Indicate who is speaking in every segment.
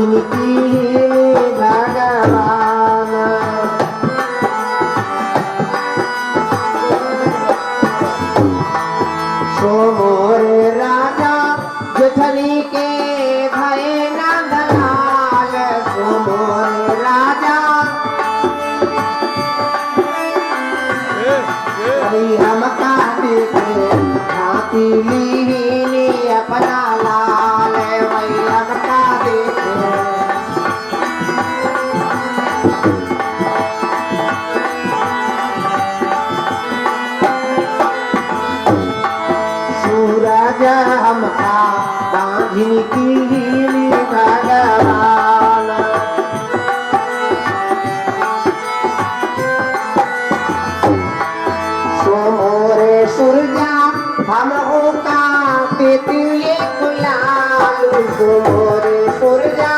Speaker 1: जिनकी भगवान सो मोरे राजा जेठनी के भय नंदलाल सो मोरे राजा हम का देखे हाथी लीनी अपना लाल वही हम का देखे सूरज हमका बांधिन की भगवान सो मोरे सूरजा हम का तेतुए गुलाल सो मोरे सूरजा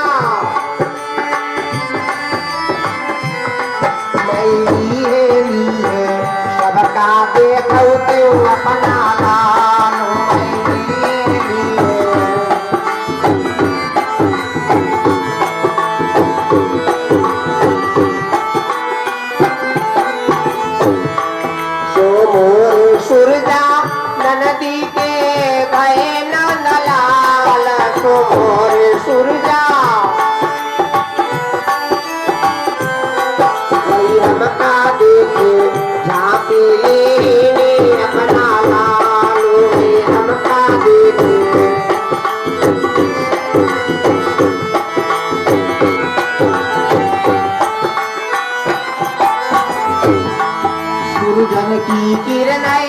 Speaker 1: ली है सबका देखो क्यों अपना लाल सो मोरे सूरजा नदी के भय नंदलाल सो मोरे सूरजा वही हमका देखे झांकी लेने अपना लाल वही हमका देखे सूरजन की किरणै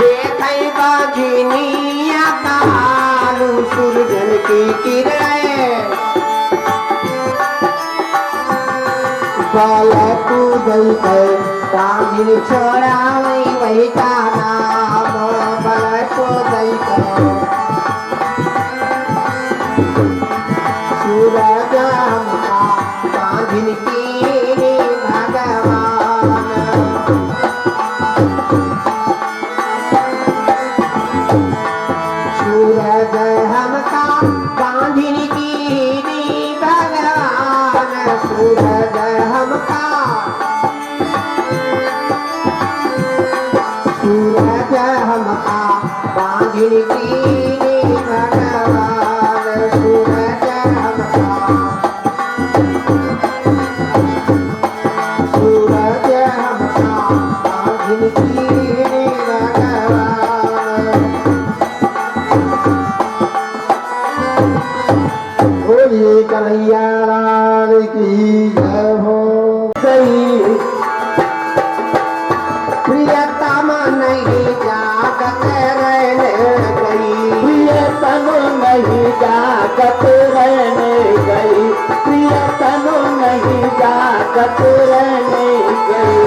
Speaker 1: देखै बाजिनिया कालू सूरजन की किरणै बाल कूदई है कामिल छोड़ावई वही का नाम बाल कूदई है सूरज हमका कामिल की भगवान सूरज हमका बांधिन की भगवान सूरज हमका सूरज हमका बांधिन की भगवान सूरज हमका सूरज हमका बांधिन की भगवान बोलिए कन्हैया लाल की जय हो गई प्रियतम नहीं जागत रहने गई
Speaker 2: प्रियतम नहीं जागत रहने गई प्रियतम नहीं जागत रहने गई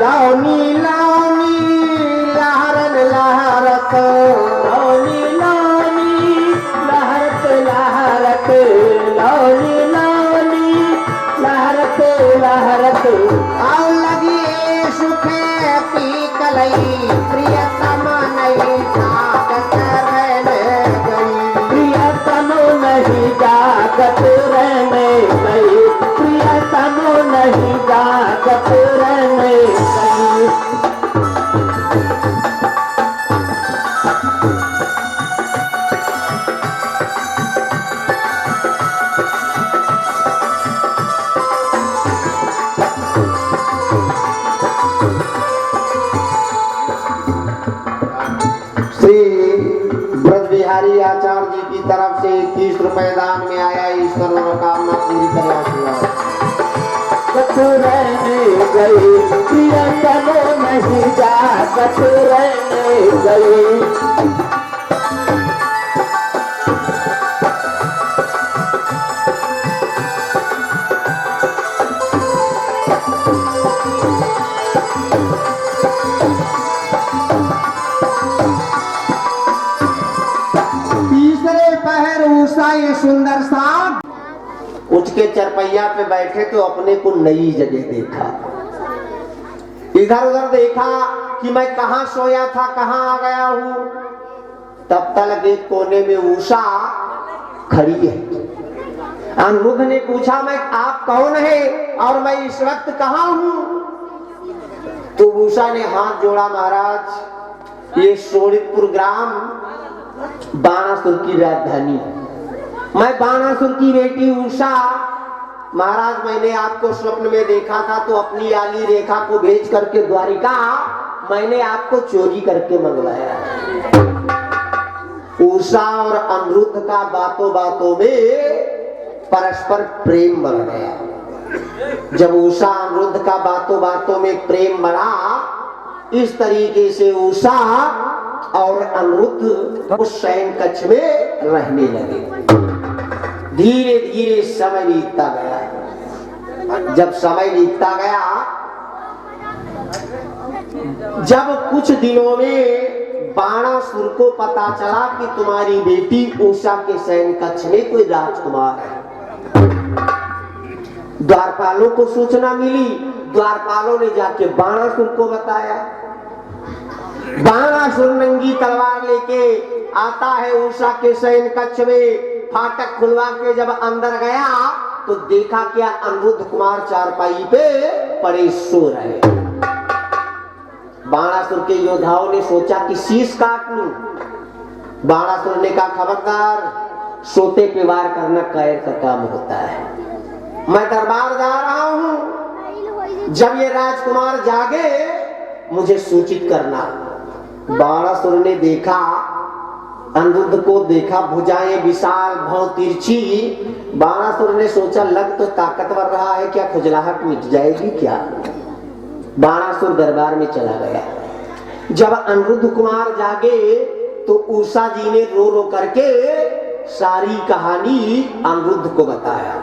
Speaker 1: लावनी लावनी लहरन लहरत
Speaker 2: लौली लौली लहरत लहरत लौली लौली लहरत लहरत
Speaker 1: आव लगी सुखे पी कलई प्रियतम नहीं जागत रहने गई
Speaker 2: प्रियतम नहीं जागत रहने गई प्रियतम नहीं जागत रहने गई
Speaker 1: श्री ब्रज बिहारी आचार्य जी की तरफ से 30 रुपए दान में आया ईश्वर मनोकामना पूरी करे आशीर्वाद
Speaker 2: रहने गई प्रियतम नहीं जागत रहने गई
Speaker 1: उसके चरपैया पे बैठे तो अपने को नई जगह देखा, इधर उधर देखा कि मैं कहां सोया था, कहां आ गया हूं। तब तक एक कोने में उषा खड़ी है। अनिरुद्ध ने पूछा, मैं आप कौन है और मैं इस वक्त कहां हूं? तो उषा ने हाथ जोड़ा, महाराज ये शोणितपुर ग्राम बाणासुर की राजधानी है, मैं बाणासुर की बेटी उषा। महाराज मैंने आपको स्वप्न में देखा था तो अपनी आली रेखा को भेज करके द्वारिका मैंने आपको चोरी करके मंगवाया। उषा और अनिरुद्ध का बातों बातों में परस्पर प्रेम बढ़ गया। जब उषा अनिरुद्ध का बातों बातों में प्रेम बढ़ा, इस तरीके से उषा और अनिरुद्ध उस शयन कक्ष में रहने लगे। धीरे धीरे समय बीतता गया। जब समय बीतता गया, जब कुछ दिनों में बाणासुर को पता चला कि तुम्हारी बेटी उषा के शयन कक्ष में कोई राजकुमार है, द्वारपालों को सूचना मिली। द्वारपालों ने जाके बाणासुर को बताया। बाणासुर नंगी तलवार लेके आता है उषा के शयन कक्ष में। फाटक खुलवा के जब अंदर गया तो देखा क्या, अनिरुद्ध कुमार चारपाई पे पड़े सो रहे। बाणासुर के योद्धाओं ने सोचा कि शीश काट लूं। बाणासुर ने कहा, खबरदार, सोते पे वार करना कायर का काम होता है, मैं दरबार जा रहा हूं, जब ये राजकुमार जागे मुझे सूचित करना। बाणासुर ने देखा, अनिरुद्ध को देखा, भुजाएं विशाल, भौं तिरछी। बाणासुर ने सोचा लग तो ताकतवर रहा है, क्या खुजलाहट मिट जाएगी क्या? बाणासुर दरबार में चला गया। जब अनिरुद्ध कुमार जागे तो उषा जी ने रो रो करके सारी कहानी अनिरुद्ध को बताया।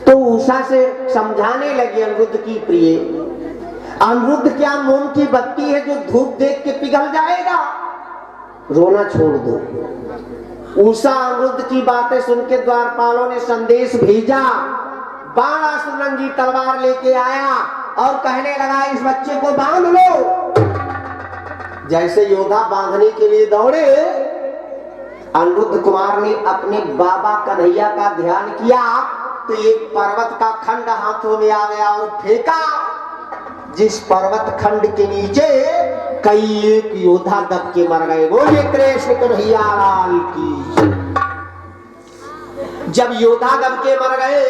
Speaker 1: तो उषा से समझाने लगी अनिरुद्ध की प्रिय, अनिरुद्ध क्या मोम की बत्ती है जो धूप देख के पिघल जाएगा, रोना छोड़ दो। उषा अनिरुद्ध की बातें सुन के द्वारपालों ने संदेश भेजा। बाणासुर नंगी तलवार लेके आया और कहने लगा, इस बच्चे को बांध लो। जैसे योद्धा बांधने के लिए दौड़े, अनिरुद्ध कुमार ने अपने बाबा कन्हैया का ध्यान किया तो एक पर्वत का खंड हाथों में आ गया और फेंका, जिस पर्वत खंड के नीचे कई एक योद्धा दब के मर गए। बोलिए कृष्ण कन्हैया लाल की। जब योद्धा दब के मर गए,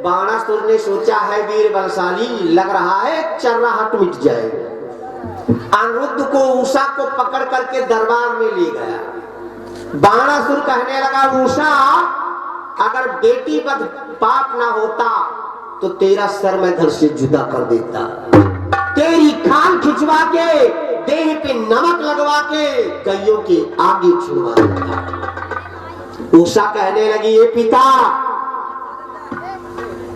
Speaker 1: बाणासुर ने सोचा है वीर बलशाली, लग रहा है चर्राहट मिट जाएगा। अनिरुद्ध को उषा को पकड़ करके दरबार में ले गया। बाणासुर कहने लगा, उषा अगर बेटी पर पाप ना होता तो तेरा सर मैं घर से जुदा कर देता, तेरी खाल खिंचवा के देह पे नमक लगवा के गैयों के आगे छुड़वा देता। उषा कहने लगी, ये पिता,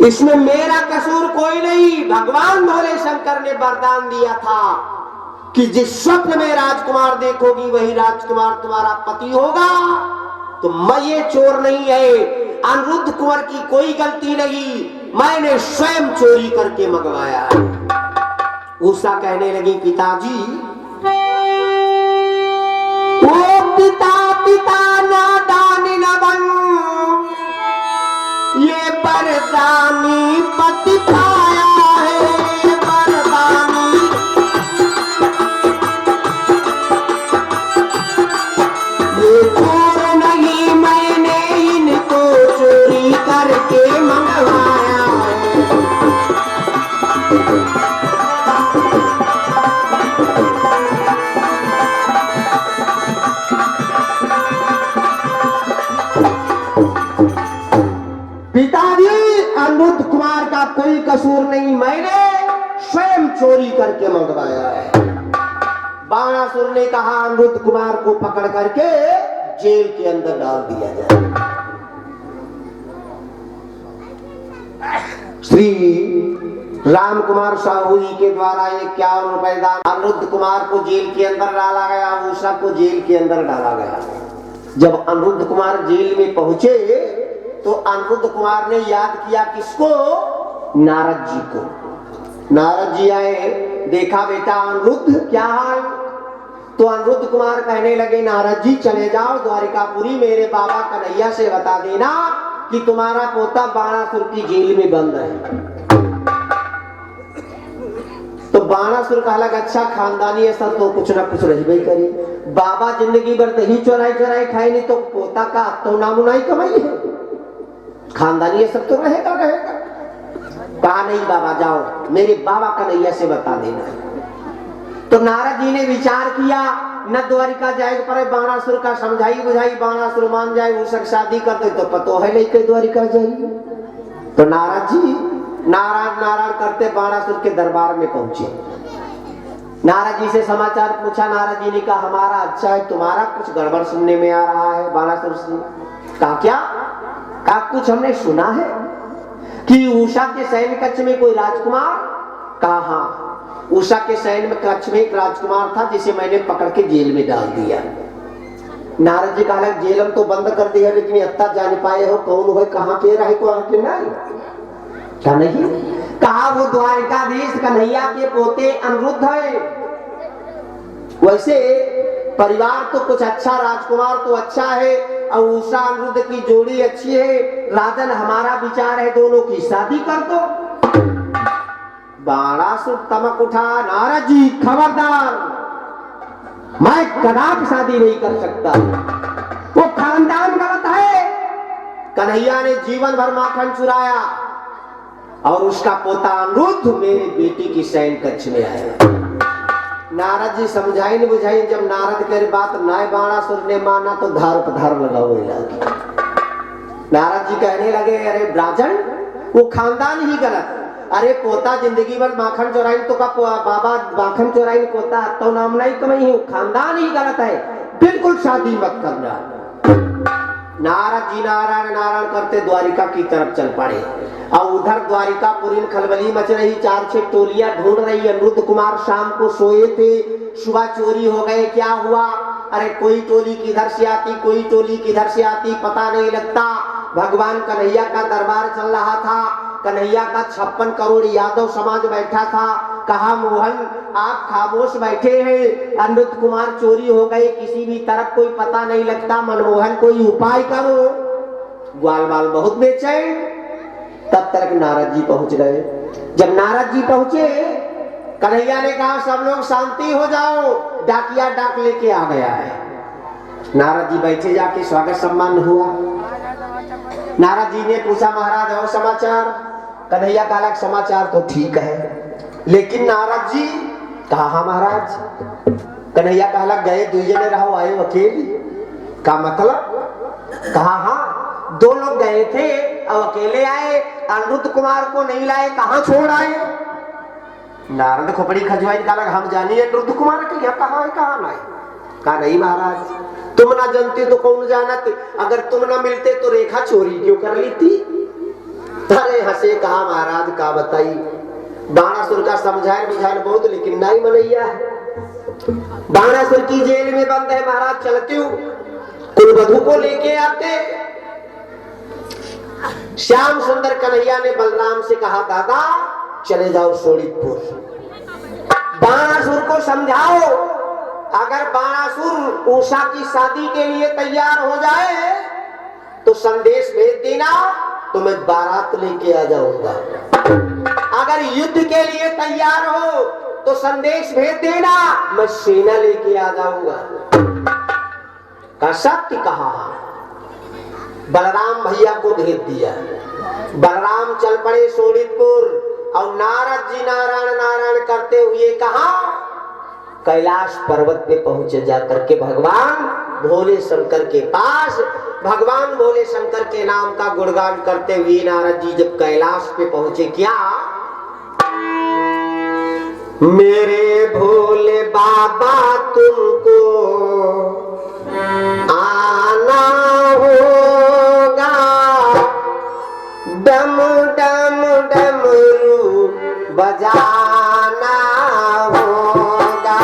Speaker 1: इसमें मेरा कसूर कोई नहीं। भगवान भोले शंकर ने वरदान दिया था कि जिस स्वप्न में राजकुमार देखोगी वही राजकुमार तुम्हारा पति होगा। तो मैं ये चोर नहीं है, अनिरुद्ध कुंवर की कोई गलती नहीं, मैंने स्वयं चोरी करके मंगवाया। उषा कहने लगी, पिताजी, ओ पिता पिता नादान न बन, ये बरदानी पति पाया है, बरदानी। ये चोर नहीं, मैंने इनको चोरी करके मंगवाया है। पिताजी, अनिरुद्ध कुमार का कोई कसूर नहीं, मैंने स्वयं चोरी करके मंगवाया है। बाणासुर ने कहा, अनिरुद्ध कुमार को पकड़ करके जेल के अंदर डाल दिया जाए। श्री राम कुमार साहू जी के द्वारा 51 रुपए दान अनिरुद्ध कुमार को जेल के अंदर डाला गया, उषा को जेल के अंदर डाला गया। जब अनिरुद्ध कुमार जेल में पहुंचे तो अनिरुद्ध कुमार ने याद किया किसको? नारद जी को। नारद जी आए, देखा बेटा अनिरुद्ध क्या हाल? तो अनिरुद्ध कुमार कहने लगे नारद जी चले जाओ द्वारिकापुरी, मेरे बाबा कन्हैया से बता देना कि तुम्हारा पोता बाणासुर की जेल में बंद है। तो बाणासुर कहा लगा अच्छा खानदानी है सर, तो कुछ ना कुछ रही करी। बाबा जिंदगी भर दही चोराई चोराई खाए, नहीं तो पोता का तो नामुनाई कमाई है, खानदानी है सब तो रहेगा रहेगा। कहा नहीं बाबा जाओ, मेरे बाबा कन्हैया से बता देना। तो नारद जी ने विचार किया न द्वारिका जाएगा पर बाणासुर का समझाई बुझाई, बाणासुर मान जाए उससे शादी कर दे तो पतो है नहीं कि द्वारिका जाएगी। तो नारद जी नारायण नारायण करते बाणासुर के दरबार में पहुंचे। नारद जी से समाचार पूछा, नारद जी ने कहा हमारा अच्छा है, तुम्हारा कुछ गड़बड़ सुनने में आ रहा है। बाणासुर से कहा क्या? कहा कुछ हमने सुना है कि उषा के शयन कक्ष में कोई राजकुमार। कहा हाँ, उषा के शयन कक्ष में एक राजकुमार था जिसे मैंने पकड़ के जेल में डाल दिया। नारद जी कहा जेल हम तो बंद कर दिया, लेकिन अत्ता जान पाए हो कौन हो, कहाँ के रहे को आके नहीं क्या नहीं? कहा वो द्वारिकाधीश कन्हैया के पोते अनिरुद्ध है। वैसे परिवार तो कुछ अच्छा, राजकुमार तो अच्छा है और उषा अनिरुद्ध की जोड़ी अच्छी है। राजन हमारा विचार है दोनों की शादी कर दो। बाणासुर तमक उठा, नारद जी खबरदार, मैं कदापि शादी नहीं कर सकता, वो खानदान गलत है। कन्हैया ने जीवन भर माखन चुराया और उसका पोता अनिरुद्ध मेरी बेटी की शयन कक्ष में आया। नारद जी समझाई न बुझाई, जब नारद के बात नाय बाणासुर ने माना तो धार पधार लगाने लगे। नारद जी कहने लगे अरे ब्राजन वो खानदान ही गलत, अरे पोता जिंदगी भर माखन चोराई तो का बाबा माखन चोराई पोता तो नाम नहीं कमाई है, खानदान ही गलत है, बिल्कुल शादी मत करना। नारद जी नारायण नारायण करते द्वारिका की तरफ चल पड़े और उधर द्वारिकापुरी में खलबली मच रही, 4-6 टोलियां ढूंढ रही। अनिरुद्ध कुमार शाम को सोए थे, सुबह चोरी हो गए, क्या हुआ? अरे कोई टोली किधर से आती, कोई टोली किधर से आती, पता नहीं लगता। भगवान कन्हैया का दरबार चल रहा था, कन्हैया का 56 करोड़ यादव समाज बैठा था। कहा मोहन आप खामोश बैठे हैं, अनिरुद्ध कुमार चोरी हो गए, किसी भी तरफ कोई पता नहीं लगता, मनमोहन कोई उपाय करो। ग्वाल बाल बहुत बेचैन। तब तक नारद जी पहुंच गए। जब नारद जी पहुंचे, कन्हैया ने कहा सब लोग शांति हो जाओ, डाकिया डाक लेके आ गया है। नारद जी बैठे, जाके स्वागत सम्मान हुआ। नारद जी ने पूछा महाराज और समाचार? कन्हैया का अलग समाचार तो ठीक है, लेकिन नारद जी कहा हाँ महाराज। कन्हैया का अलग गए दुई जने रहो आए अकेली का मतलब? कहा हाँ 2 लोग गए थे और अकेले आए, अनिरुद्ध कुमार को नहीं लाए, कहाँ छोड़ आए? नारद खोपड़ी खजवाई का अलग हम जानिए अनिरुद्ध कुमार के यहाँ कहाँ है कहाँ नहीं? कहा नहीं महाराज तुम ना जानते तो कौन जानते, अगर तुम ना मिलते तो रेखा चोरी क्यों कर ली थी? अरे हंसे, कहा महाराज का बताई, बाणासुर का समझाए बुझाए बहुत, लेकिन नहीं मनैया है। बाणासुर की जेल में बंद है महाराज, चलते हो कुलवधु को लेके आते। श्याम सुंदर कन्हैया ने बलराम से कहा दादा चले जाओ शोणितपुर, बाणासुर को समझाओ, अगर बाणासुर उषा की शादी के लिए तैयार हो जाए तो संदेश भेज देना, तो मैं बारात लेके आ जाऊंगा। अगर युद्ध के लिए तैयार हो तो संदेश भेज देना, मैं सेना लेके आ जाऊंगा। का सत्य कहा। बलराम भैया को भेज दिया। बलराम चल पड़े शोणितपुर और नारद जी नारायण नारायण करते हुए कहा कैलाश पर्वत पे पहुंचे, जाकर के भगवान भोले शंकर के पास, भगवान भोले शंकर के नाम का गुणगान करते हुए नारद जी जब कैलाश पे पहुंचे, क्या मेरे भोले बाबा तुमको आना होगा, डम डम डमरू बजाना होगा।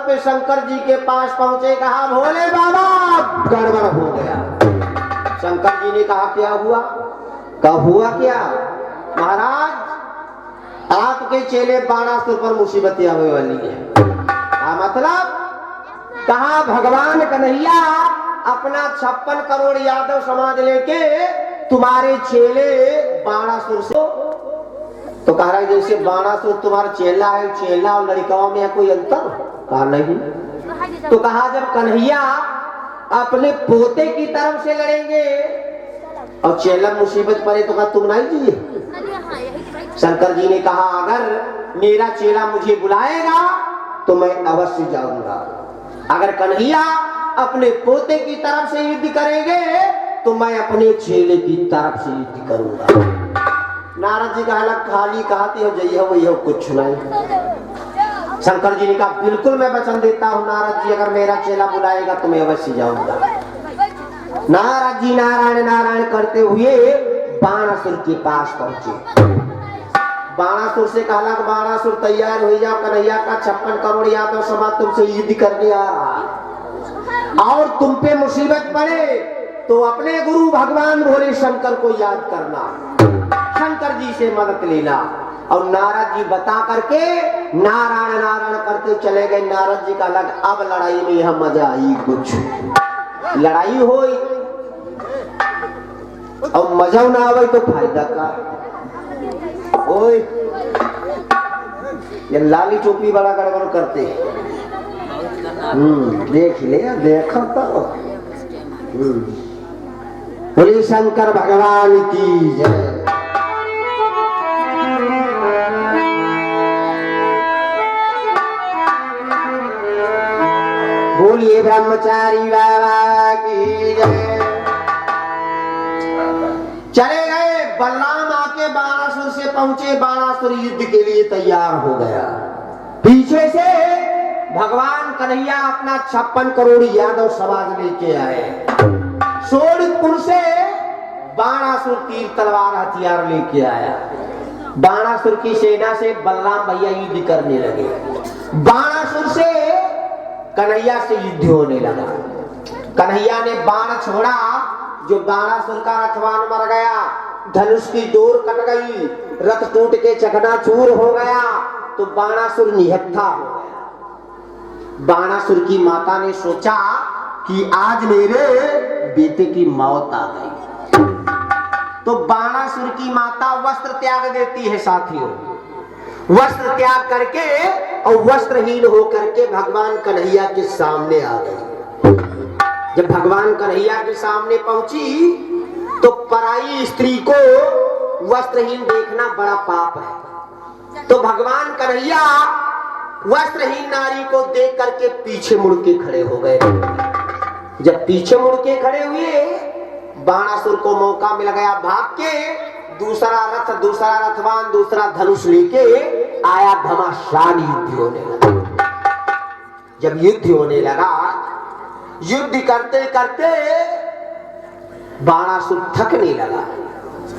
Speaker 1: पे शंकर जी के पास पहुंचे, कहा भोले बाबा गड़बड़ हो गया। शंकर जी ने कहा क्या हुआ? कहा हुआ क्या महाराज, आपके चेले बाणासुर पर मुसीबत आने वाली है। क्या मतलब? कहा भगवान कन्हैया अपना 56 करोड़ यादव समाज लेके तुम्हारे चेले बाणासुर से, तो कह रहा है जैसे बाणासुर तुम्हारा चेला है, चेला और लड़काओं में है कोई अंतर? कहा नहीं। तो कहा जब कन्हैया अपने पोते की तरफ से लड़ेंगे और चेला मुसीबत पड़े तो कहा तुम नहीं जिए। शंकर जी ने कहा अगर मेरा चेला मुझे बुलाएगा तो मैं अवश्य जाऊंगा, अगर कन्हैया अपने पोते की तरफ से युद्ध करेंगे तो मैं अपने चेले की तरफ से युद्ध करूंगा। नारद जी का हालत खाली कहती हो जई हो वही हो, कुछ नहीं। शंकर जी ने कहा बिल्कुल मैं वचन देता हूँ नारद जी, अगर मेरा चेला बुलाएगा तो मैं अवश्य जाऊंगा। नारद जी नारायण नारायण करते हुए बाणासुर के पास पहुंचे। बाणासुर से कहा बाणासुर तैयार हो जाओ, कन्हैया का 56 करोड़ यादव समाज तुमसे युद्ध करने आ रहा है और तुम पे मुसीबत पड़े तो अपने गुरु भगवान भोले शंकर को याद करना, शंकर जी से मदद लेना। और नारद जी बता करके नारायण नारायण करते चले गए। नारद जी का लग अब लड़ाई में यह मजा आई, कुछ लड़ाई हो और मजा ना आवे तो फायदा का। ओए ये लाली टोपी बड़ा गड़बड़ करते, देख ले देखा तो। बोले शंकर भगवान की जय। बोलिए ब्रह्मचारी बाबा की जय। चले गए, बलराम आके बाणासुर से पहुंचे, बाणासुर युद्ध के लिए तैयार हो गया। पीछे से भगवान कन्हैया अपना 56 करोड़ यादव समाज लेके आए। सोनपुर से बाणासुर तीर तलवार हथियार लेके आया। बाणासुर की सेना से बलराम भैया युद्ध करने लगे। बाणासुर से कन्हैया से युद्ध होने लगा। कन्हैया ने बाण छोड़ा, जो बाणासुर का रथवान मर गया, धनुष की डोर कट गई, रथ टूट के चकनाचूर हो गया, तो बाणासुर निहत्था हो गया। बाणासुर की माता ने सोचा कि आज मेरे बेटे की मौत आ गई, तो बाणासुर की माता वस्त्र त्याग देती है साथियों। वस्त्र त्याग करके और वस्त्रहीन होकर के भगवान कन्हैया के सामने आ गई। जब भगवान कन्हैया के सामने पहुंची तो पराई स्त्री को वस्त्रहीन देखना बड़ा पाप है, तो भगवान कन्हैया वस्त्रहीन नारी को देख करके पीछे मुड़ के खड़े हो गए। जब पीछे मुड़ के खड़े हुए, बाणासुर को मौका मिल गया भाग के, दूसरा रथ, दूसरा रथवान, दूसरा धनुष लेके आया, घमासान युद्ध होने लगा। जब युद्ध होने लगा, युद्ध करते करते बाणासुर थकने लगा।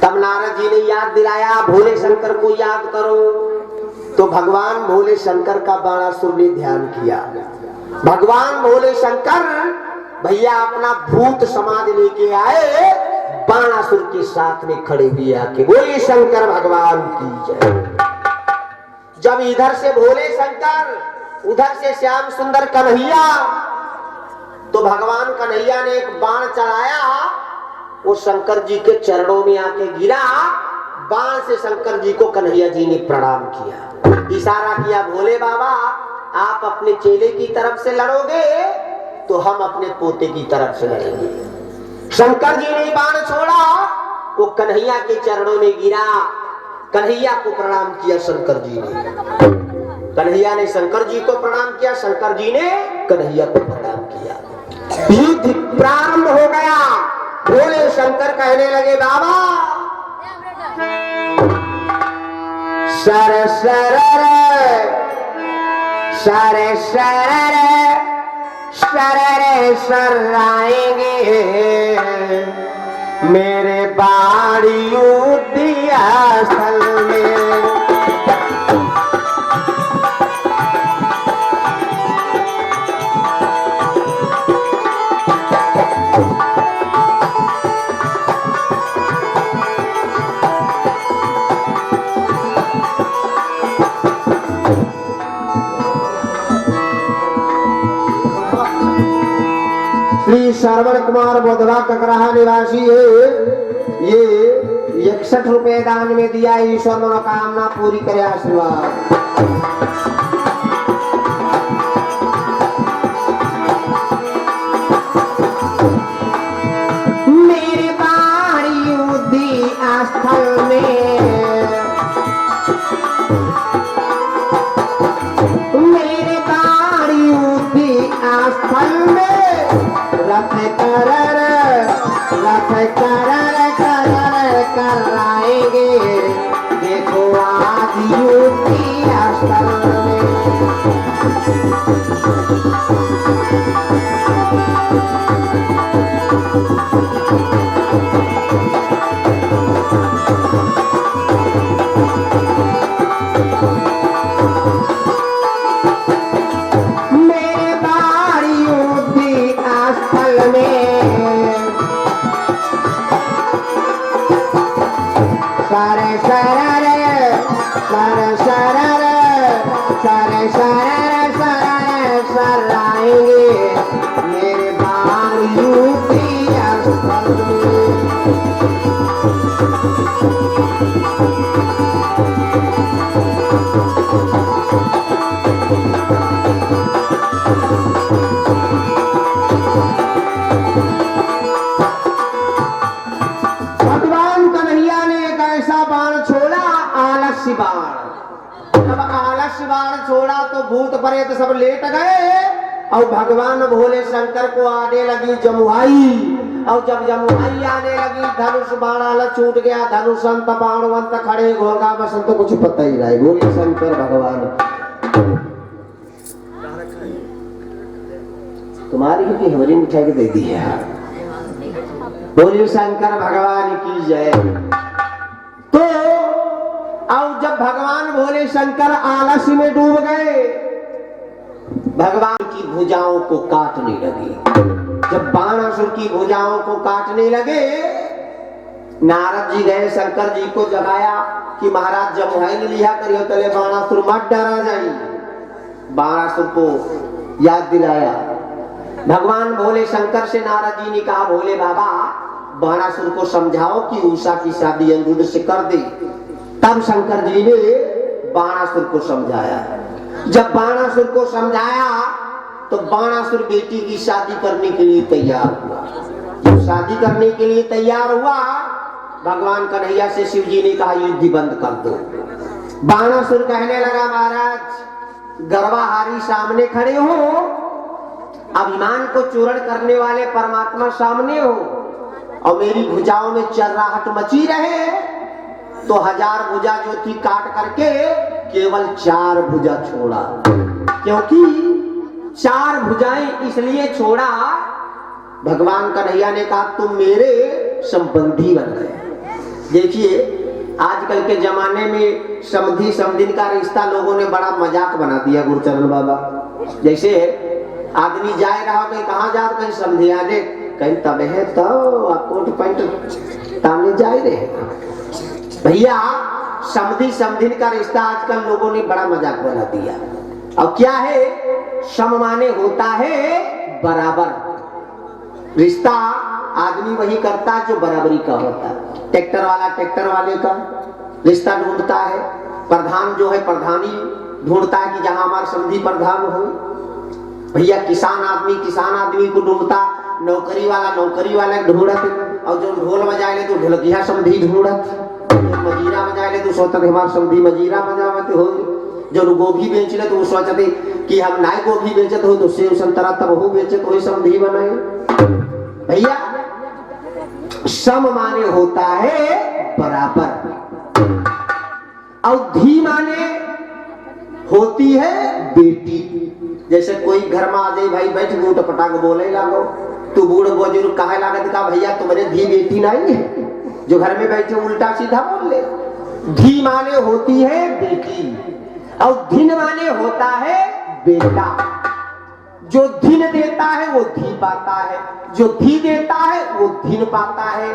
Speaker 1: तब नारद जी ने याद दिलाया भोले शंकर को याद करो, तो भगवान भोले शंकर का बाणासुर ने ध्यान किया। भगवान भोले शंकर भैया अपना भूत समाज लेके आए, बाणासुर के साथ में खड़े हुए आके बोले शंकर भगवान की जय। जब इधर से भोले शंकर, उधर से श्याम सुंदर कन्हैया, तो भगवान कन्हैया ने एक बाण चलाया, वो शंकर जी के चरणों में आके गिरा। बाण से शंकर जी को कन्हैया जी ने प्रणाम किया, इशारा किया भोले बाबा आप अपने चेले की तरफ से लड़ोगे तो हम अपने पोते की तरफ से लड़ेंगे। शंकर जी ने बाण छोड़ा, वो कन्हैया के चरणों में गिरा। कन्हैया को प्रणाम किया शंकर जी ने, कन्हैया ने शंकर जी को प्रणाम किया, शंकर जी ने कन्हैया को प्रणाम किया। युद्ध प्रारंभ हो गया। भोले शंकर कहने लगे बाबा सर सर सर सर सर सर आएंगे मेरे बाड़ी उदिया स्थल में। श्री श्रवण कुमार बोधवा ककराहा निवासी है। ये 61 रुपए दान में दिया। ईश्वर मनोकामना पूरी करे, आशीर्वाद। मेरे बाड़ी उदी स्थल में, मेरे बाड़ी उदी स्थल में रथ कर कराएंगे। देखो आदि उदी स्थल में। मेरे बाड़ी उदी स्थल में। भगवान कन्हैया ने एक ऐसा बाण छोड़ा, आलस्य बाण। जब आलस्य बाण छोड़ा तो भूत प्रेत सब लेट गए और भगवान भोले शंकर को आने लगी जमुआई। और जब जमुआई आने लगी, धनुष बाणाला छूट गया। धनुष अंत बाणवंत खड़े घोगा बसंत, कुछ पता ही नहीं। भोले शंकर भगवान तुम्हारी की हमारी मिठाई के दे दी है। भोले शंकर भगवान की जय। तो और जब भगवान भोले शंकर आलस्य में डूब गए, भगवान की भुजाओं को काटने लगे। जब बाणासुर की भुजाओं को काटने लगे, नारद जी गए शंकर जी को जगाया कि महाराज जमुआई ने लिया करियो तले बाणासुर मत डरा जाई। बाणासुर को याद दिलाया। भगवान भोले शंकर से नारद जी ने कहा, भोले बाबा बाणासुर को समझाओ कि उषा की शादी अनिरुद्ध से कर दे। तब शंकर जी ने बाणासुर को समझाया। जब बाणासुर को समझाया तो बाणासुर बेटी की शादी करने के लिए तैयार हुआ। जब शादी करने के लिए तैयार हुआ, भगवान कन्हैया से शिव जी ने कहा युद्ध बंद कर दो। बाणासुर कहने लगा, महाराज गर्वाहारी सामने खड़े हो, अभिमान को चूर्ण करने वाले परमात्मा सामने हो, और मेरी भुजाओं में चर्राहट मची रहे तो 1000 भुजा जो थी काट करके केवल 4 भुजा छोड़ा। क्योंकि 4 भुजाएं इसलिए छोड़ा, भगवान कन्हैया ने कहा तुम मेरे संबंधी बन गए। देखिए आजकल के जमाने में समधी समधिन का रिश्ता लोगों ने बड़ा मजाक बना दिया। गुरुचरण बाबा जैसे आदमी जाए रहा कहीं, कहाँ जा कहीं समझे आने कहीं तब है तो कोट पैंट तामने जाए रहे। भैया समधी समधिन का रिश्ता आजकल लोगों ने बड़ा मजाक बना दिया। अब क्या है, सम माने होता है बराबर। रिश्ता आदमी वही करता है जो बराबरी का होता है। ट्रैक्टर वाला ट्रैक्टर वाले का रिश्ता ढूंढता है, प्रधान जो है प्रधानी ढूंढता है कि जहां हमारा समधी प्रधान हो। भैया किसान आदमी को ढूंढता, नौकरी वाला ढूंढत, और जो ढोल बजाए तो ढोलकिया समधी ढूंढत, मजीरा बजा ले तो सोचते हमारे समधी मजीरा बजावत हो। जो गोभी बेच ले तो वो सोचते कि हम नाई गोभी बेचत हो तो सेव संतरा तब हो बेचत हो, समधी बनाए। भैया सम माने होता है बराबर, और धी माने होती है बेटी। जैसे कोई घर में आ जाए, भाई बैठ बूढ़ पटाक बोले लागो, तू बूढ़ बुजुर्ग कहे लागत का भैया तुम्हारे धी बेटी नहीं है, जो घर में बैठे उल्टा सीधा बोल ले। धी माने होती है बेटी, और धिन माने होता है बेटा। जो धिन देता है वो धी पाता है, जो धी देता है वो धिन पाता है।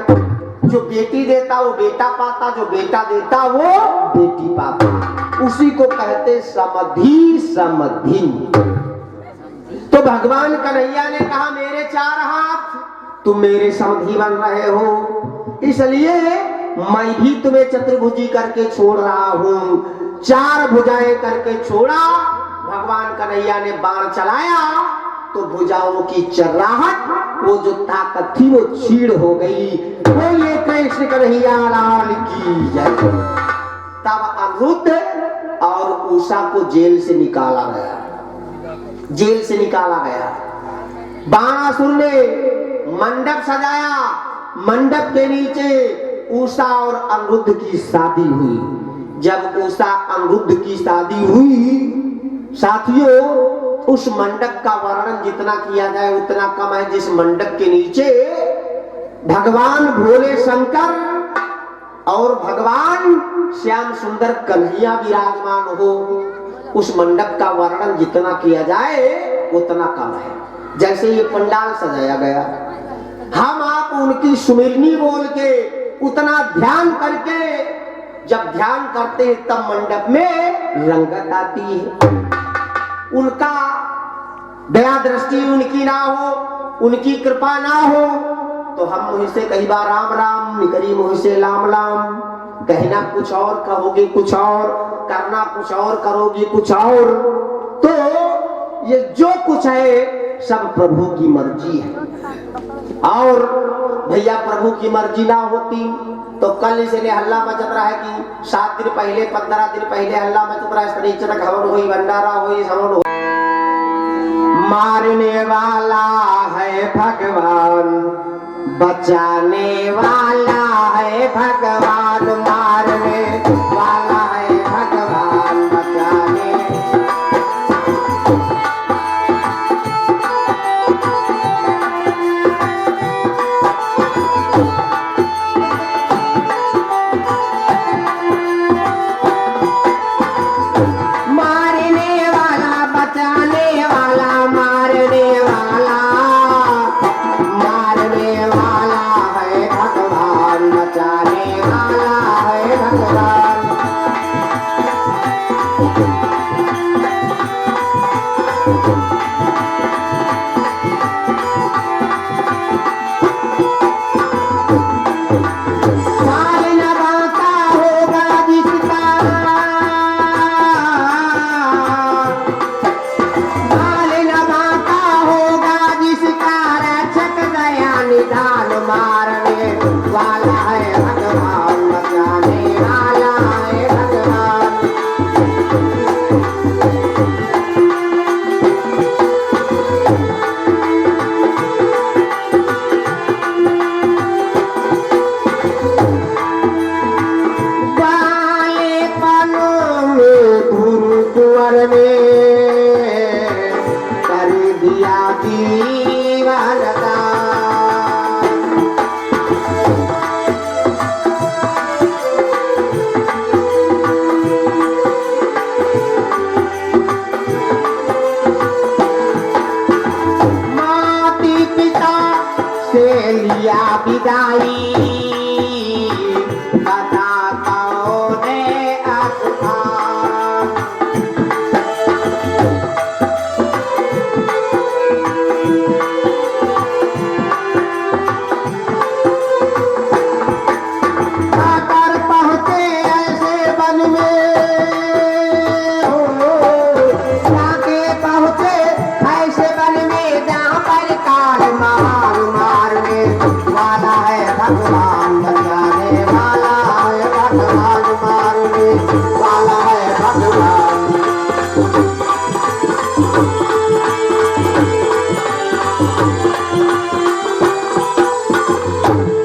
Speaker 1: जो बेटी देता वो बेटा पाता, जो बेटा देता वो बेटी पाता। उसी को कहते समधी समधिन। तो तो भगवान कन्हैया ने कहा मेरे 4 हाथ, तुम मेरे समधी बन रहे हो, इसलिए मैं भी तुम्हें चतुर्भुजी करके छोड़ रहा हूं। 4 भुजाएं करके छोड़ा। भगवान कन्हैया ने बाण चलाया तो भुजाओं की चर्राहट, वो जो ताकत थी वो छीड़ हो गई। बोलिए कृष्ण कन्हैया लाल की जय। तब अनिरुद्ध और उषा को जेल से निकाला गया, जेल से निकाला गया। बाणासुर ने मंडप सजाया, मंडप के नीचे उषा और अनिरुद्ध की शादी हुई। जब उषा अनिरुद्ध की शादी हुई, साथियों उस मंडप का वर्णन जितना किया जाए उतना कम है। जिस मंडप के नीचे भगवान भोले शंकर और भगवान श्याम सुंदर कन्हैया विराजमान हो, उस मंडप का वर्णन जितना किया जाए उतना कम है। जैसे ये पंडाल सजाया गया, हम आप उनकी सुमिरनी बोल के उतना ध्यान करके जब ध्यान करते हैं तब मंडप में रंगत आती है। उनका दया दृष्टि उनकी ना हो, उनकी कृपा ना हो तो हम मुझ से कई बार राम राम निकली मुझ से लाम लाम, कहना कुछ और कहोगे कुछ और, करना कुछ और करोगे कुछ और। तो ये जो कुछ है सब प्रभु की मर्जी है। और भैया प्रभु की मर्जी ना होती तो कल इसलिए हल्ला मचत रहा है कि 7 दिन पहले 15 दिन पहले हल्ला मचत रहा है, शनिचर हवन हुई, भंडारा हुई, हवन हुई। मारने वाला है भगवान, बचाने वाला है भगवान, मारने वाला है भगवान, बचाने। मारने वाला बचाने वाला, मारने वाला, मारने वाला है भगवान, बचाने वाला है भगवान। माल न बांटा होगा जिसका, माल न बांटा होगा जिसका, रक्षक दया निधान, मारने वाला है भगवान, बचाने वाला है भगवान। बालेपनों में गुरु कुंवर ने कर दिया दीवानता, माती पिता से लिया विदाई, बता कौन है अस्थान। आकर पहुंचे ऐसे वन में, जाके पहुंचे ऐसे वन में जहाँ पर काल मार, मारने वाला है भगवान, बचाने वाला है भगवान, मारने वाला है भगवान।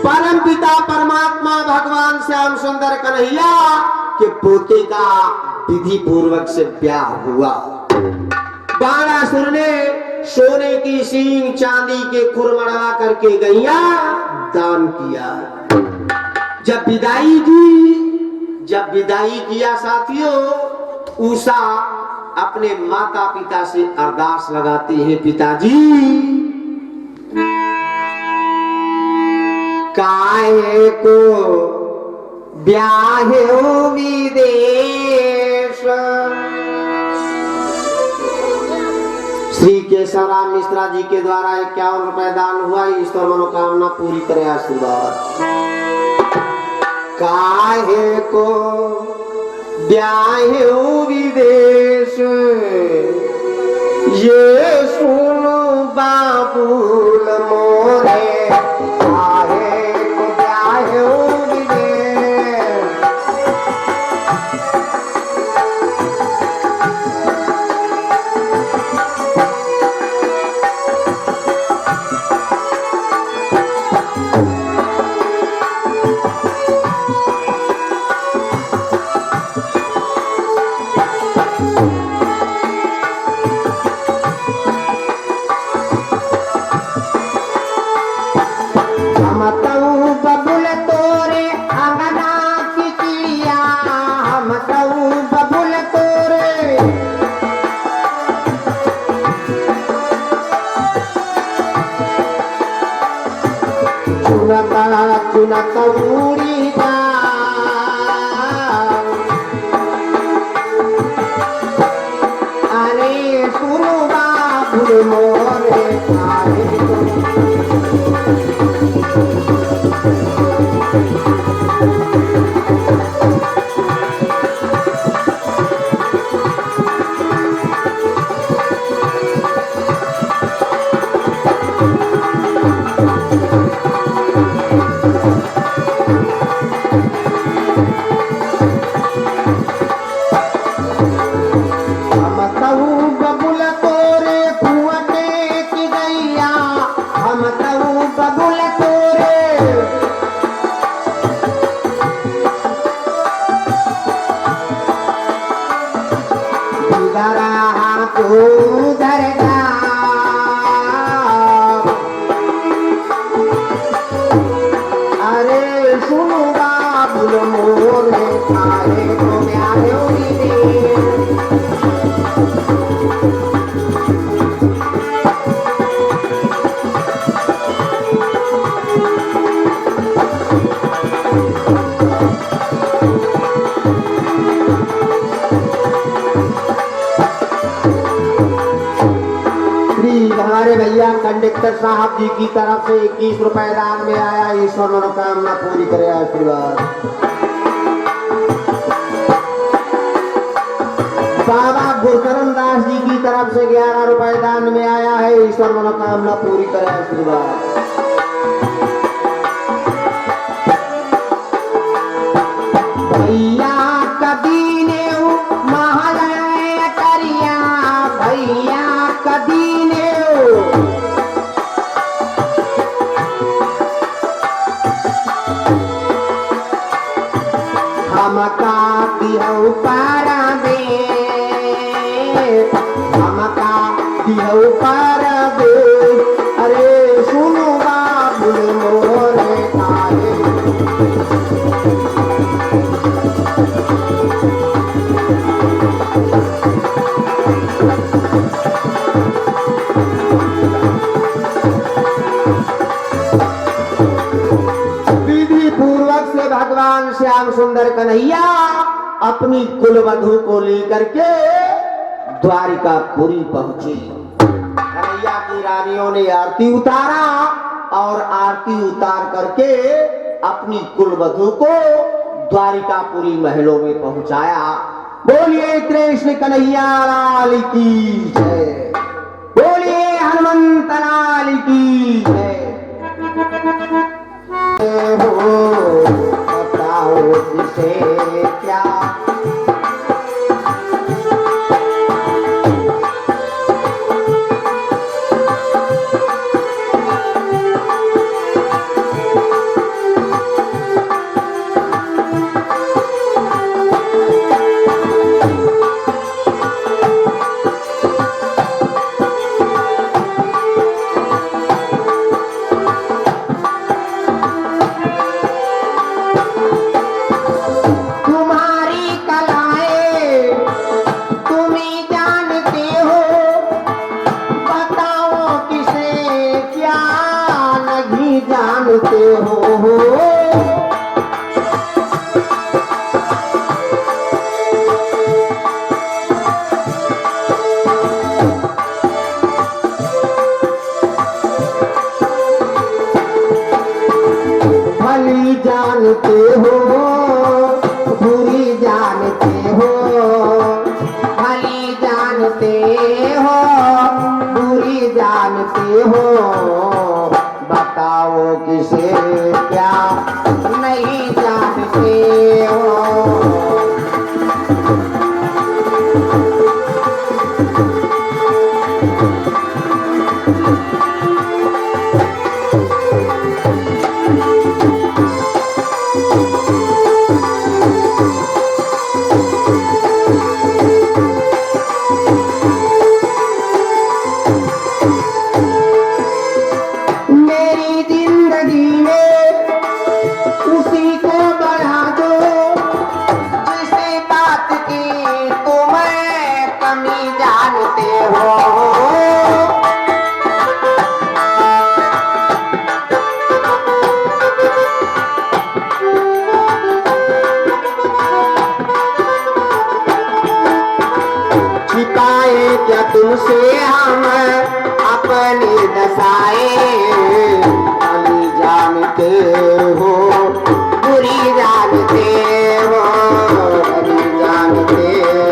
Speaker 1: परम पिता परमात्मा भगवान श्याम सुंदर कन्हैया के पोते का विधि पूर्वक से ब्याह हुआ। बाणासुर ने सोने की सींग चांदी के खुर मढ़वा करके गैया दान किया। जब विदाई की, जब विदाई किया साथियों, उषा अपने माता पिता से अरदास लगाती है, पिताजी काहे को ब्याह विदेश, श्री केशवराम मिश्रा जी के द्वारा 51 रुपए दान हुआ। ईश्वर मनोकामना पूरी करे, आशीर्वाद। काहे को ब्याह्यो विदेश ये सुनो बाबूल मोरे, काहे को ब्याह्यो विदेश। चुनता उड़ी जा, अरे सुनो बाबू मोरे, काहे को कंडक्टर साहब जी की तरफ से 21 रुपए दान में आया। ईश्वर मनोकामना पूरी करे, आशीर्वाद। बाबा गुरकरण दास जी की तरफ से 11 रुपए दान में आया है। ईश्वर मनोकामना पूरी करे, आशीर्वाद। भैया कदी ने महालय करिया, भैया कदी ने हमका दिहौ पारा दे, हमका दिहौ पारा दे, अरे सुनो बाबुल मोरे, काहे भगवान श्याम सुंदर कन्हैया अपनी कुलवधू को लेकर के द्वारिकापुरी पहुंचे। कन्हैया की रानियों ने आरती उतारा और आरती उतार करके अपनी कुलवधू को द्वारिकापुरी महलों में पहुंचाया। बोलिए कृष्ण कन्हैया लाल की जय, बोलिए हनुमंत लाल की जय। बताओ किसे क्या जानते हो। जानते हो, बताओ किसे क्या नहीं जानते हो। मेरी जिंदगी में उसी को बढ़ा दो जिस बात की तुम कमी जानते हो। छिपाए क्या तुमसे हम अपनी दशाएं, कमी जानते हो, बुरी जानते हो, बुरी जानते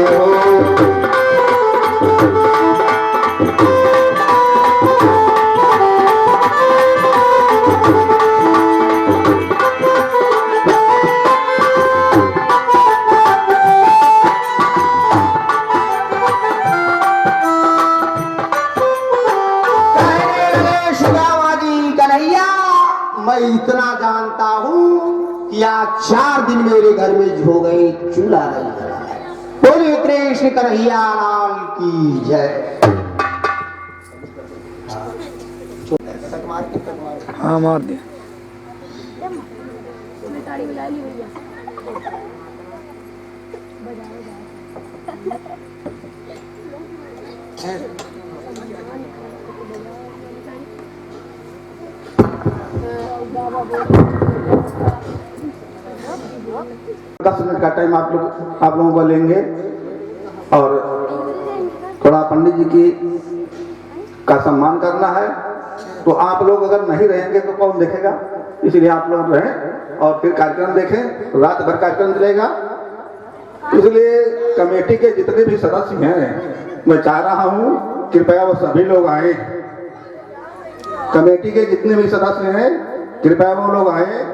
Speaker 1: हो। मैं इतना जानता हूँ कि आज 4 दिन मेरे घर में हो गए चूल्हा नहीं जला है। बोले कृष्ण कन्हैया लाल की जय।
Speaker 3: हाँ मार दिया।
Speaker 4: ताड़ी बजा ली भैया।
Speaker 5: दस मिनट का टाइम आप लोगों को लेंगे और थोड़ा पंडित जी की का सम्मान करना है। तो आप लोग अगर नहीं रहेंगे तो कौन देखेगा, इसलिए आप लोग रहें और फिर कार्यक्रम देखें। रात भर कार्यक्रम चलेगा, इसलिए कमेटी के जितने भी सदस्य हैं मैं चाह रहा हूँ कृपया वो सभी लोग आए। कमेटी के जितने भी सदस्य हैं कृपया वो लोग आए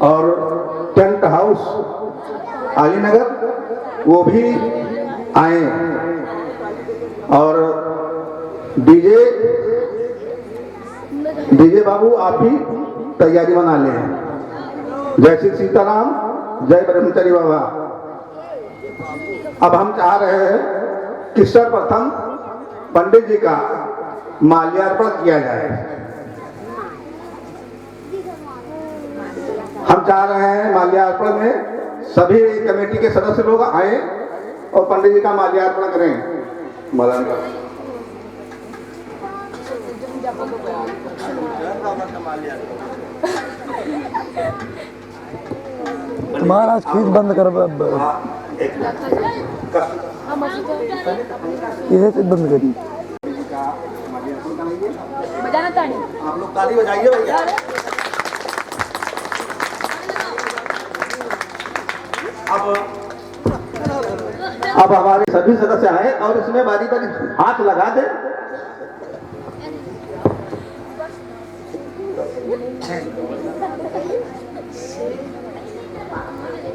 Speaker 5: और टेंट हाउस आलीनगर वो भी आए और डीजे बाबू आप भी तैयारी बना लें। जय श्री सीताराम, जय ब्रह्मचारी बाबा। अब हम चाह रहे हैं कि सर्वप्रथम पंडित जी का माल्यार्पण किया जाए। हम चाह रहे हैं माल्यार्पण में सभी कमेटी के सदस्य लोग आए और पंडित जी का माल्यार्पण करें। मदन का
Speaker 3: महाराज खींच बंद कर, ये बंद करिए।
Speaker 4: बजाना ताड़ी।
Speaker 5: आप लोग ताली बजाइए भैया। अब हमारे सभी सदस्य आए और इसमें बारी बारी हाथ लगा दे।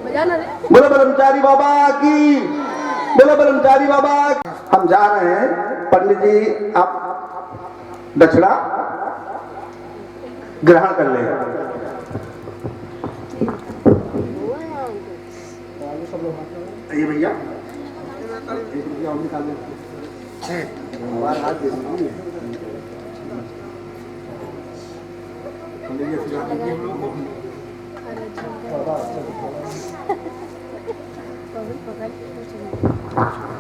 Speaker 4: बजाना रे।
Speaker 5: बोलो ब्रह्मचारी बाबा की, बोलो ब्रह्मचारी बाबा। हम जा रहे हैं, पंडित जी आप दक्षिणा ग्रहण कर लें। ये भैया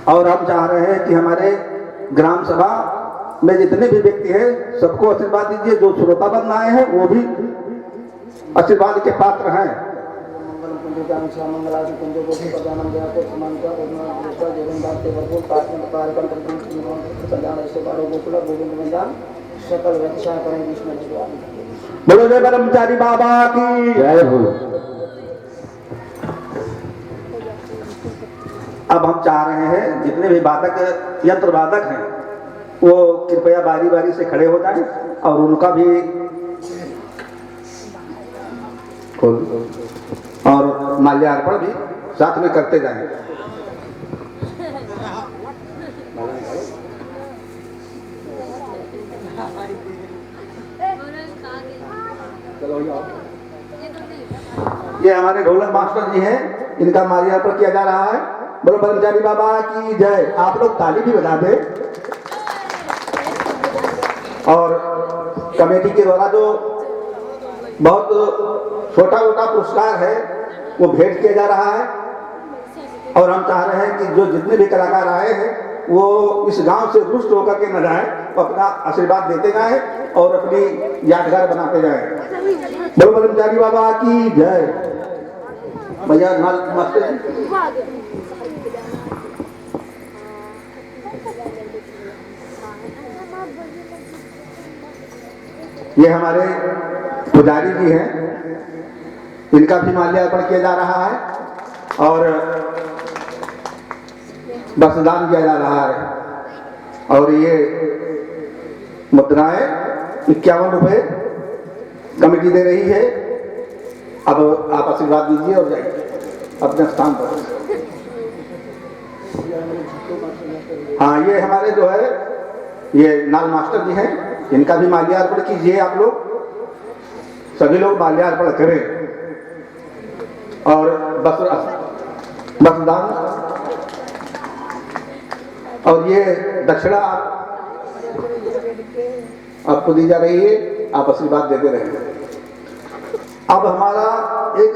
Speaker 5: और हम चाह रहे हैं कि हमारे ग्राम सभा में जितने भी व्यक्ति हैं सबको आशीर्वाद दीजिए। जो श्रोता बन आए हैं वो भी आशीर्वाद के पात्र हैं। बोलो जय ब्रह्मचारी बाबा की जय हो। अब हम चाह रहे हैं जितने भी वादक यंत्र वादक हैं वो कृपया बारी बारी से खड़े हो जाएं और उनका भी और माल्यार्पण भी साथ में करते जाएं। ये हमारे ढोलक मास्टर जी हैं, इनका माल्यार्पण किया जा रहा है। बोलो ब्रह्मचारी बाबा की जय। आप लोग ताली भी बजा दें। और कमेटी के द्वारा जो बहुत छोटा छोटा पुरस्कार है वो भेंट किया जा रहा है। और हम चाह रहे हैं कि जो जितने भी कलाकार आए हैं वो इस गांव से रुष्ट होकर के न जाएं, अपना आशीर्वाद देते जाएं और अपनी यादगार बनाते जाएं। बोलो ब्रह्मचारी बाबा की जय। भैया नमस्ते। ये हमारे पुजारी जी हैं, इनका भी माल्यार्पण किया जा रहा है और बसदान किया जा रहा है। और ये मुद्राएं 51 रुपए कमेटी दे रही है। अब आप आशीर्वाद दीजिए और जाइए अपने स्थान पर। हाँ, ये हमारे जो है ये नाल मास्टर जी हैं, इनका भी माल्यार्पण कीजिए। आप लोग सभी लोग माल्यार्पण करें और बसदान और ये दक्षिणा आपको दी जा रही है, आप आशीर्वाद देते रहेंगे। अब हमारा एक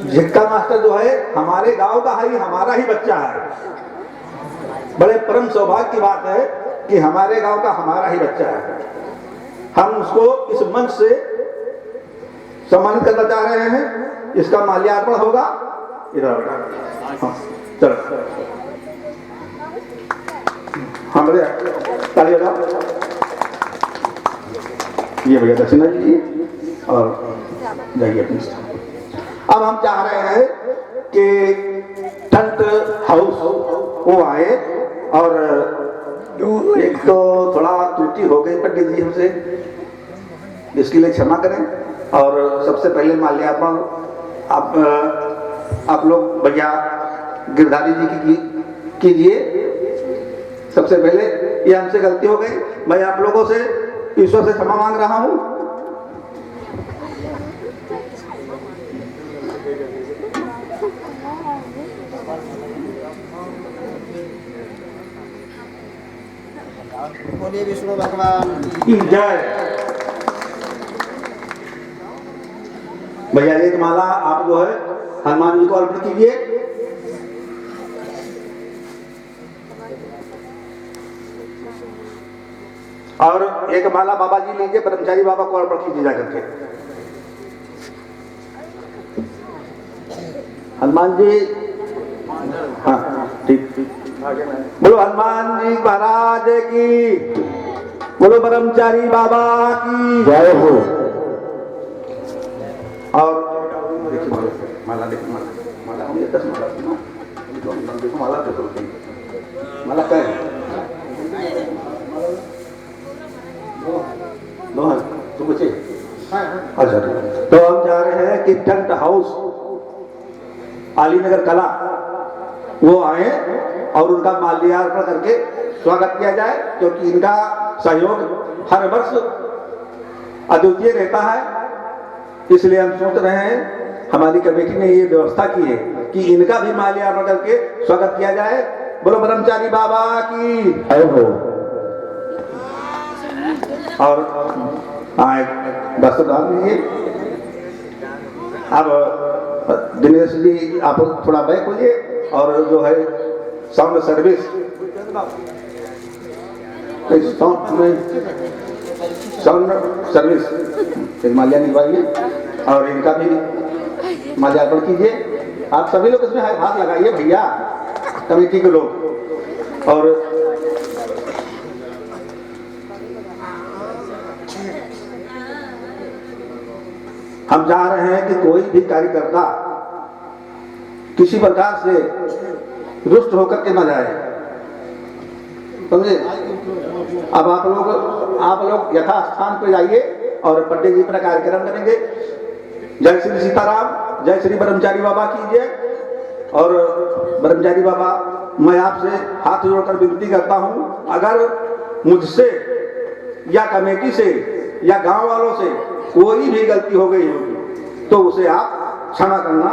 Speaker 5: झिक्का मास्टर जो है हमारे गांव का ही हमारा ही बच्चा है। बड़े परम सौभाग्य की बात है कि हमारे गांव का हमारा ही बच्चा है। हम उसको इस मंच से सम्मानित करना चाह रहे हैं। इसका माल्यार्पण होगा। इधर हाँ, चलो हाँ भैया ताली बजाओ। ये भैया दक्षिणा जी और जाइए अपनी स्थान। अब हम चाह रहे हैं कि टेंट हाउस वो आए और एक तो थोड़ा त्रुटि हो गई पंडित जी हमसे, इसके लिए क्षमा करें। और सबसे पहले माल्यार्पण आप लोग भैया गिरधारी जी की कीजिए। सबसे पहले ये हमसे गलती हो गई, मैं आप लोगों से ईश्वर से क्षमा मांग रहा हूं।
Speaker 1: बोलिए विष्णु भगवान
Speaker 5: की जय। भैया एक माला आप जो है हनुमान जी को अर्पण कीजिए। और एक माला बाबा जी लीजिए, ब्रह्मचारी बाबा को अर्पण कीजिए जाकर के। हनुमान जी हाँ ठीक। बोलो हनुमान जी महाराज की, बोलो ब्रह्मचारी बाबा की जय हो। और माला देखो, माला होंगे 10 माला देखो, माला देखो, माला क्या है? तुम बचे? अच्छा, तो हम चाह रहे हैं कि टेंट हाउस आलीनगर कला वो आए और उनका माल्यार्पण करके स्वागत किया जाए, क्योंकि इनका सहयोग हर वर्ष अद्वितीय रहता है। इसलिए हम सोच रहे हैं, हमारी कमेटी ने ये व्यवस्था की है कि इनका भी माल्यार्पण करके स्वागत किया जाए। बोलो ब्रह्मचारी बाबा की जय हो। और वस्त्र डाल दीजिए। अब दिनेश जी आप थोड़ा बैक होइए और जो है साउंड सर्विस एक माल्या निभाइए और इनका भी माल्यार्पण कीजिए। आप सभी लोग इसमें हाथ लगाइए भैया, कमेटी के लोग। और हम चाह रहे हैं कि कोई भी कार्यकर्ता किसी प्रकार से रुष्ट होकर के न जाए। समझे? अब आप लोग यथा स्थान पे जाइए और पंडित जी अपना कार्यक्रम करेंगे। जय श्री सीताराम, जय श्री ब्रह्मचारी बाबा कीजिए। और ब्रह्मचारी बाबा, मैं आपसे हाथ जोड़कर विनती करता हूं, अगर मुझसे या कमेटी से या गांव वालों से कोई भी गलती हो गई होगी तो उसे आप क्षमा करना।